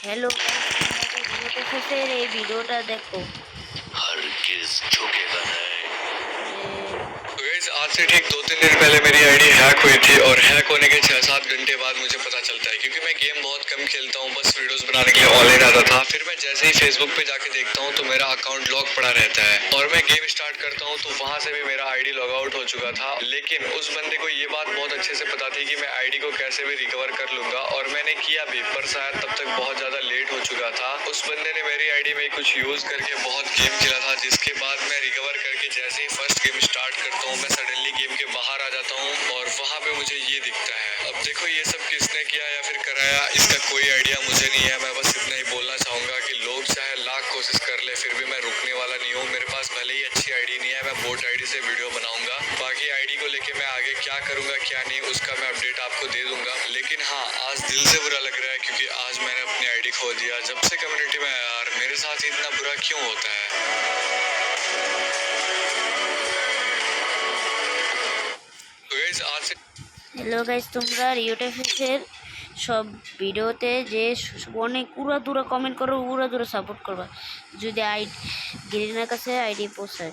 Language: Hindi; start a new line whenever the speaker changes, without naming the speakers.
हेलो वीडियोটা শেষের এই ভিডিওটা দেখো।
हरगिज झुकेगा नहीं।
যে
तो गाइस आज से ठीक 2-3 दिन पहले मेरी आईडी हैक हुई थी और हैक होने के 6-7 घंटे बाद मुझे पता चलता है क्योंकि मैं गेम बहुत कम खेलता हूँ, बस वीडियोस बनाने के लिए ऑनलाइन आता था। फिर मैं जैसे ही फेसबुक पे जाके देखता हूँ तो मेरा अकाउंट लॉक पड़ा रहता है और मैं गेम स्टार्ट करता हूँ तो वहां से भी मेरा आईडी लॉग आउट हो चुका था। लेकिन उस बंदे को ये बात बहुत अच्छे से पता थी कि मैं आईडी को कैसे भी रिकवर कर लूंगा और मैंने किया भी, पर शायद तब तक बहुत ज्यादा लेट हो चुका था। उस बंदे ने मेरी आईडी में कुछ यूज करके बहुत गेम खेला था, जिसके बाद मैं रिकवर करके जैसे ही फर्स्ट गेम स्टार्ट करता हूँ मैं सडनली गेम के बाहर आ जाता हूँ और वहाँ पे मुझे ये दिखता है। अब देखो ये सब किसने किया या फिर कराया इसका कोई आइडिया मुझे नहीं है। मैं बस इतना ही बोलना चाहूंगा कि लोग चाहे लाख कोशिश कर ले फिर भी मैं रुकने वाला नहीं हूँ। मेरे पास भले ही अच्छी आईडी नहीं है, मैं बोट आईडी से वीडियो बनाऊंगा। बाकी आईडी को लेके मैं आगे क्या करूंगा क्या नहीं उसका मैं अपडेट आपको दे दूंगा। लेकिन हाँ, आज दिल से बुरा लग रहा है क्योंकि आज मैंने अपनी आईडी खो दिया। जब से कम्युनिटी में आया यार मेरे साथ इतना बुरा क्यों होता है। तो गाइस आज से
হ্যালো গাইস, তোমরা ইউটিউবের সব ভিডিওতে যে অনেক উড়া দুরা কমেন্ট করো, উড়া দুরা সাপোর্ট করবা যদি গ্রিনের কাছে আইডি পৌঁছায়।